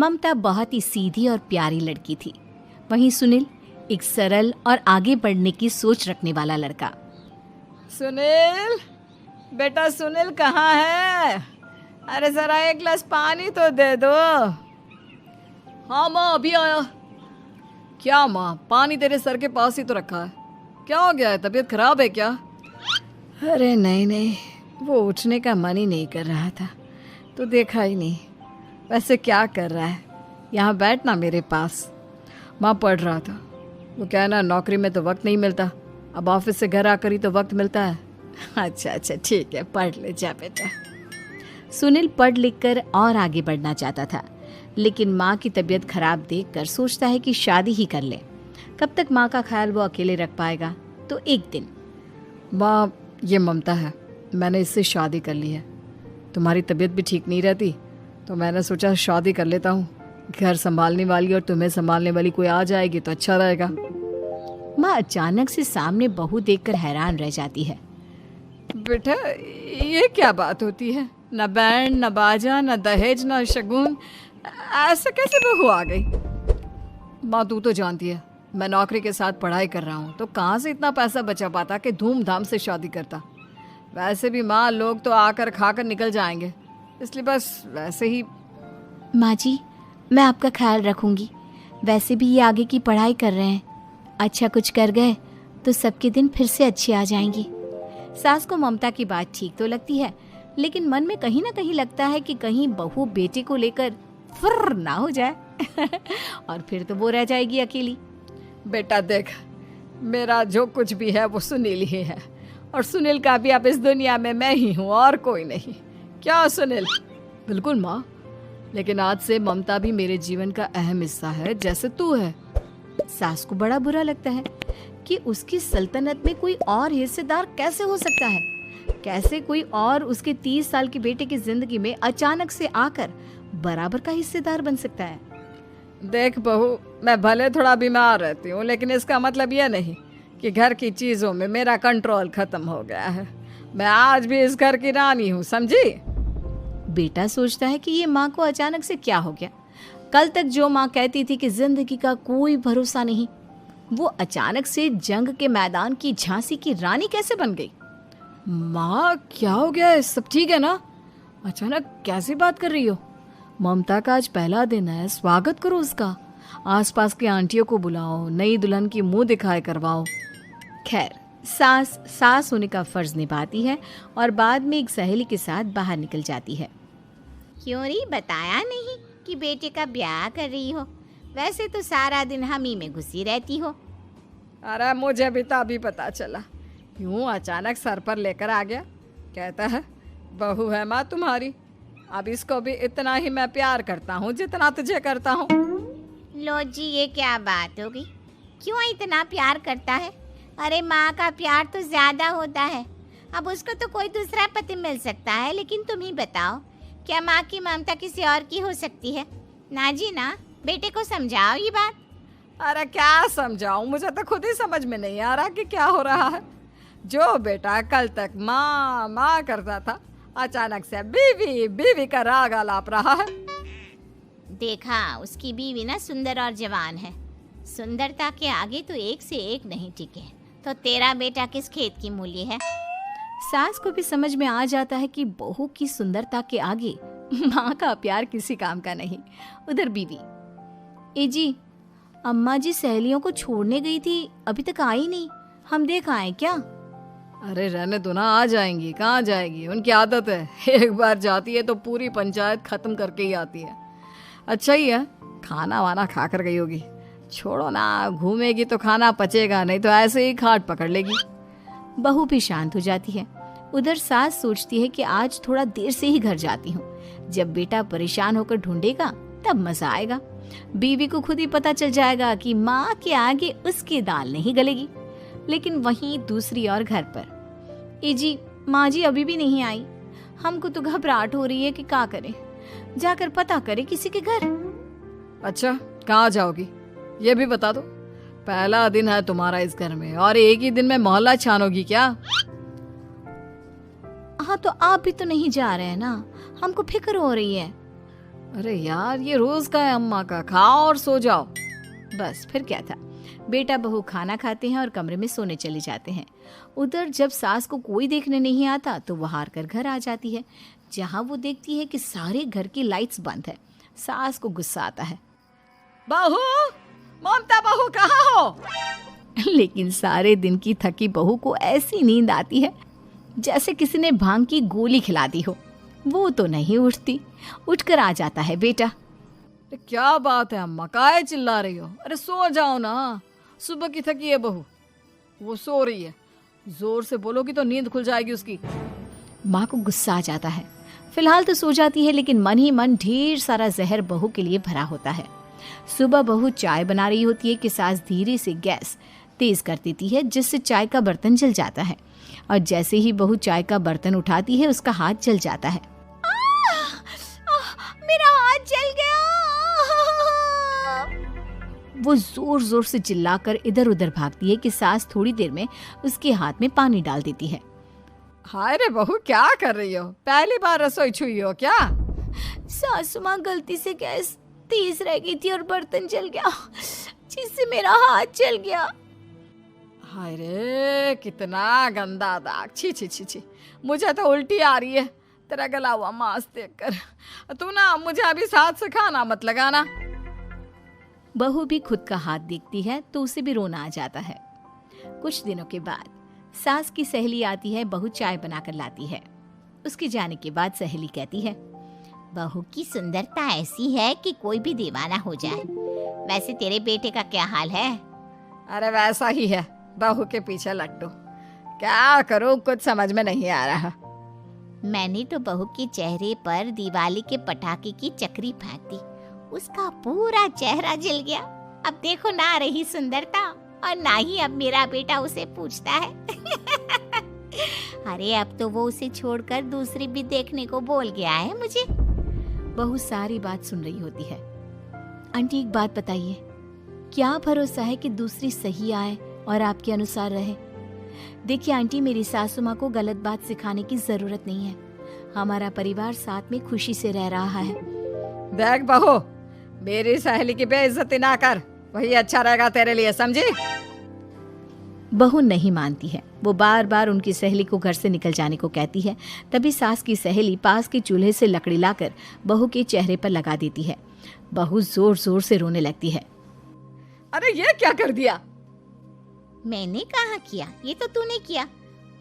ममता बहुत ही सीधी और प्यारी लड़की थी। वहीं सुनील एक सरल और आगे बढ़ने की सोच रखने वाला लड़का। सुनील, बेटा सुनील कहाँ है? अरे जरा एक गिलास पानी तो दे दो। हाँ माँ, अभी आया। क्या माँ, पानी तेरे सर के पास ही तो रखा है। क्या हो गया है, तबीयत खराब है क्या? अरे नहीं नहीं, वो उठने का मन ही नहीं कर रहा था, तो देखा ही नहीं। वैसे क्या कर रहा है? यहाँ बैठ ना मेरे पास। माँ पढ़ रहा था। वो क्या है ना, नौकरी में तो वक्त नहीं मिलता, अब ऑफिस से घर आकर ही तो वक्त मिलता है। अच्छा अच्छा ठीक है, पढ़ ले जा बेटा। सुनील पढ़ लिख कर और आगे बढ़ना चाहता था, लेकिन माँ की तबीयत खराब देखकर सोचता है कि शादी ही कर ले। कब तक माँ का ख्याल वो अकेले रख पाएगा। तो एक दिन, माँ ये ममता है, मैंने इससे शादी कर ली है। तुम्हारी तबीयत भी ठीक नहीं रहती, तो मैंने सोचा शादी कर लेता हूँ। घर संभालने वाली और तुम्हें संभालने वाली कोई आ जाएगी तो अच्छा रहेगा। माँ अचानक से सामने बहू देखकर हैरान रह जाती है। बेटा ये क्या बात होती है? न बैंड, न बाजा, न दहेज, न शगुन, ऐसा कैसे बहू आ गई? माँ तू तो जानती है, मैं नौकरी के साथ पढ़ाई कर रहा हूँ, तो कहाँ से इतना पैसा बचा पाता कि धूमधाम से शादी करता। वैसे भी माँ, लोग तो आकर खाकर निकल जाएंगे, इसलिए बस वैसे ही। माँ जी, मैं आपका ख्याल रखूंगी। वैसे भी ये आगे की पढ़ाई कर रहे हैं, अच्छा कुछ कर गए तो सबके दिन फिर से अच्छे आ जाएंगे। सास को ममता की बात ठीक तो लगती है, लेकिन मन में कहीं ना कहीं लगता है कि कहीं बहू बेटे को लेकर फुर्र ना हो जाए और फिर तो वो रह जाएगी अकेली। बेटा देख, मेरा जो कुछ भी है वो सुनील ही है, और सुनील का भी अब इस दुनिया में मैं ही हूँ और कोई नहीं। क्या सुनील? बिल्कुल माँ, लेकिन आज से ममता भी मेरे जीवन का अहम हिस्सा है, जैसे तू है। सास को बड़ा बुरा लगता है कि उसकी सल्तनत में कोई और हिस्सेदार कैसे हो सकता है। कैसे कोई और उसके 30 साल के बेटे की जिंदगी में अचानक से आकर बराबर का हिस्सेदार बन सकता है। देख बहू, मैं भले थोड़ा बीमार रहती हूँ, लेकिन इसका मतलब यह नहीं कि घर की चीजों में मेरा कंट्रोल खत्म हो गया है। मैं आज भी इस घर की रानी हूँ, समझी? बेटा सोचता है कि ये माँ को अचानक से क्या हो गया। कल तक जो माँ कहती थी कि जिंदगी का कोई भरोसा नहीं, वो अचानक से जंग के मैदान की झांसी की रानी कैसे बन गई? माँ क्या हो गया है? सब ठीक है ना? अचानक कैसी बात कर रही हो? ममता का आज पहला दिन है, स्वागत करो उसका। आसपास की आंटियों को बुलाओ, नई दुल्हन की मुंह दिखाए करवाओ। खैर, सास होने का फर्ज निभाती है और बाद में एक सहेली के साथ बाहर निकल जाती है। क्यों री बताया नहीं कि बेटे का ब्याह कर रही हो? वैसे तो सारा दिन हम ही में घुसी रहती हो। अरे मुझे भी तो अभी पता चला, यूं अचानक सर पर लेकर आ गया। कहता है बहू है माँ तुम्हारी, अब इसको भी इतना ही मैं प्यार करता हूँ जितना तुझे करता हूँ। लो जी, ये क्या बात होगी? क्यों इतना प्यार करता है? अरे माँ का प्यार तो ज्यादा होता है। अब उसको तो कोई दूसरा पति मिल सकता है, लेकिन तुम ही बताओ, क्या माँ की ममता किसी और की हो सकती है? ना जी ना, बेटे को समझाओ ये बात। अरे क्या समझाऊं, मुझे तो खुद ही समझ में नहीं आ रहा कि क्या हो रहा है। जो बेटा कल तक माँ माँ करता था, अचानक से बीवी बीवी का राग आलाप रहा है। देखा, उसकी बीवी ना सुंदर और जवान है। सुंदरता के आगे तो एक से एक नहीं टिके, तो तेरा बेटा किस खेत की मूली है? सास को भी समझ में आ जाता है कि बहू की सुंदरता के आगे माँ का प्यार किसी काम का नहीं। उधर बीवी, ए जी, अम्मा जी सहेलियों को छोड़ने गई थी, अभी तक आई नहीं, हम देख आए क्या? अरे रहने दो ना, आ जाएंगी। कहाँ जाएगी, उनकी आदत है, एक बार जाती है तो पूरी पंचायत खत्म करके ही आती है। अच्छा ही है, खाना वाना खा कर गई होगी। छोड़ो ना, घूमेगी तो खाना पचेगा, नहीं तो ऐसे ही खाट पकड़ लेगी। बहू भी शांत हो जाती है। उधर सास सोचती है कि आज थोड़ा देर से ही घर जाती हूँ, जब बेटा परेशान होकर ढूंढेगा तब मजा आएगा। बीवी को खुद ही पता चल जाएगा कि माँ के आगे उसकी दाल नहीं गलेगी। लेकिन वहीं दूसरी ओर घर पर, ए जी, माँ जी अभी भी नहीं आई, हमको तो घबराहट हो रही है कि क्या करें, जाकर पता करें किसी के घर। अच्छा, कहाँ जाओगी ये भी बता दो। पहला दिन है तुम्हारा इस घर में और एक ही दिन में मोहल्ला छानोगी क्या? हाँ, तो आप भी तो नहीं जा रहे हैं ना, हमको फिक्र हो रही है। अरे यार, ये रोज का है अम्मा का, खाओ और सो जाओ। बस फिर क्या था। बेटा बहू खाना खाते हैं और कमरे में सोने चले जाते हैं। उधर जब सास को कोई देखने नहीं आता तो वो हार कर घर आ जाती है, जहाँ वो देखती है कि सारे घर की लाइट्स बंद है। सास को गुस्सा आता है। बहू, ममता बहू कहाँ हो? लेकिन सारे दिन की थकी बहू को ऐसी नींद आती है जैसे किसी ने भांग की गोली खिला दी हो। वो तो नहीं उठती। उठकर आ जाता है बेटा। अरे क्या बात है अम्मा, काहे चिल्ला रही हो? अरे सो जाओ ना, सुबह की थकी है बहू, वो सो रही है। जोर से बोलोगी तो नींद खुल जाएगी उसकी। माँ को गुस्सा आ जाता है। फिलहाल तो सो जाती है, लेकिन मन ही मन ढेर सारा जहर बहू के लिए भरा होता है। सुबह बहू चाय बना रही होती है कि सास धीरे से गैस तेज कर देती है, जिससे चाय का बर्तन जल जाता है। और जैसे ही बहू चाय का बर्तन उठाती है, उसका हाथ जल जाता है। मेरा हाथ जल गया। वो जोर जोर से चिल्लाकर इधर उधर भागती है कि सास थोड़ी देर में उसके हाथ में पानी डाल देती है। हाय रे बहू, क्या कर रही हो? पहली बार रसोई छुई हो क्या? सासू माँ गलती से गैस तेज रह गई थी और बर्तन जल गया, जिससे मेरा हाथ जल गया। हाय रे, कितना गंदा दाग। छी छी छी छी, मुझे तो उल्टी आ रही है तेरा गला हुआ मांस देखकर। तू ना मुझे अभी साथ से खाना मत लगाना। बहू भी खुद का हाथ देखती है तो उसे भी रोना आ जाता है। कुछ दिनों के बाद सास की सहेली आती है, बहू चाय बनाकर लाती है। उसके जाने के बाद सहेली कहती है, बहू की सुंदरता ऐसी है कि कोई भी दीवाना हो जाए। वैसे तेरे बेटे का क्या हाल है? अरे वैसा ही है, बहू के पीछे लट्टू। क्या करूं, कुछ समझ में नहीं आ रहा। मैंने तो बहू के चेहरे पर दिवाली के पटाखे की चक्री फेंक दी, उसका पूरा चेहरा जल गया। अब देखो ना रही सुंदरता, और ना ही अब मेरा बेटा उसे पूछता है। अरे अब तो वो उसे छोड़कर दूसरी भी देखने को बोल गया है मुझे। बहू सारी बात सुन रही होती है। आंटी एक बात बताइए, क्या भरोसा है कि दूसरी सही आए और आपके अनुसार रहे? देखिए आंटी, मेरी सासू माँ को गलत बात सिखाने की जरूरत नहीं है। हमारा परिवार साथ में खुशी से रह रहा है। देख बहू, मेरी सहेली की बेइज्जती ना कर, वही अच्छा रहेगा तेरे लिए, समझी? बहू नहीं मानती है। वो बार बार उनकी सहेली को घर से निकल जाने को कहती है। तभी सास की सहेली पास के चूल्हे से लकड़ी लाकर बहू के चेहरे पर लगा देती है। बहू जोर जोर से रोने लगती है। अरे ये क्या कर दिया? मैंने कहाँ किया, ये तो तूने किया।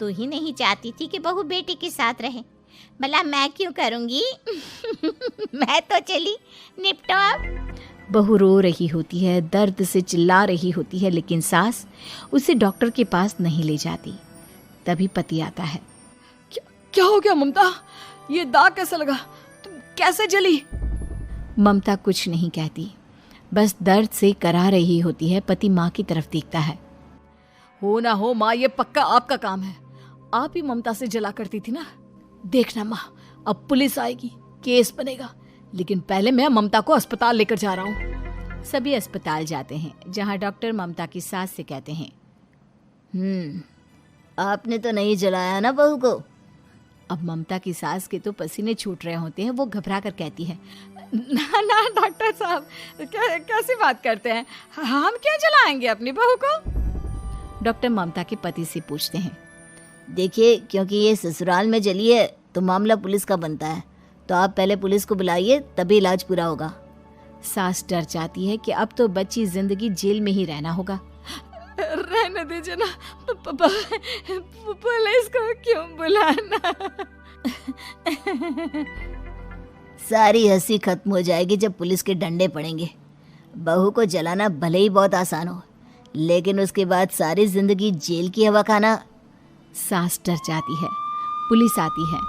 तू ही नहीं चाहती थी कि बहू बेटे के साथ रहे, भला मैं क्यों करूंगी? मैं तो चली, निपटो अब। बहू रो रही होती है, दर्द से चिल्ला रही होती है, लेकिन सास उसे डॉक्टर के पास नहीं ले जाती। तभी पति आता है। क्या हो गया ममता? ये दाग कैसे लगा? तुम कैसे जली? ममता कुछ नहीं कहती, बस दर्द से करा रही होती है। पति माँ की तरफ देखता है। हो ना हो माँ, ये पक्का आपका काम है। आप ही ममता से जला करती थी ना। देखना माँ, अब पुलिस आएगी, केस बनेगा, लेकिन पहले मैं ममता को अस्पताल लेकर जा रहा हूँ। सभी अस्पताल जाते हैं, जहाँ डॉक्टर ममता की सास से कहते हैं, आपने तो नहीं जलाया ना बहू को? अब ममता की सास के तो पसीने छूट रहे होते हैं। वो घबरा कर कहती है, ना ना डॉक्टर साहब, कैसी बात करते हैं? हम क्या जलाएंगे अपनी बहू को? डॉक्टर ममता के पति से पूछते हैं। देखिए, क्योंकि ये ससुराल में जली है तो मामला पुलिस का बनता है, तो आप पहले पुलिस को बुलाइए, तभी इलाज पूरा होगा। सास डर जाती है कि अब तो बच्ची जिंदगी जेल में ही रहना होगा। रहने दीजिए ना, पुलिस को क्यों बुलाना? सारी हंसी खत्म हो जाएगी जब पुलिस के डंडे पड़ेंगे। बहू को जलाना भले ही बहुत आसान हो, लेकिन उसके बाद सारी जिंदगी जेल की हवा खाना। सास डर जाती है। पुलिस आती है।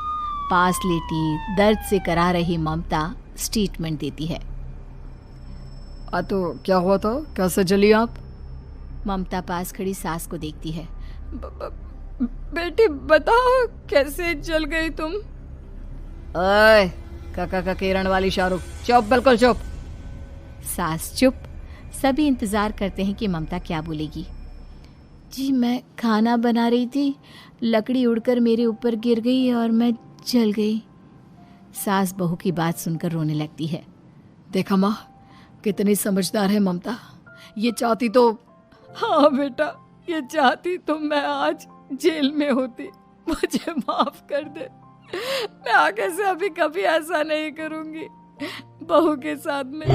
पास लेटी दर्द से करा रही ममता स्टेटमेंट देती है। तो क्या हुआ था? कैसे जली आप? ममता पास खड़ी सास को देखती है। बेटी बताओ, कैसे जल गई तुम? ओए, काका का किरण वाली शाहरुख, चुप, बिल्कुल चुप। सास चुप। सभी इंतजार करते हैं कि ममता क्या बोलेगी। जी मैं खाना बना रही थी, लकड़ी उड़कर मेरे ऊपर गिर गई और मैं जल गई। सास बहू की बात सुनकर रोने लगती है। देखा माँ, कितनी समझदार है ममता। ये चाहती तो, हाँ बेटा, ये चाहती तो मैं आज जेल में होती। मुझे माफ कर दे, मैं आगे से अभी कभी ऐसा नहीं करूंगी बहू के साथ में।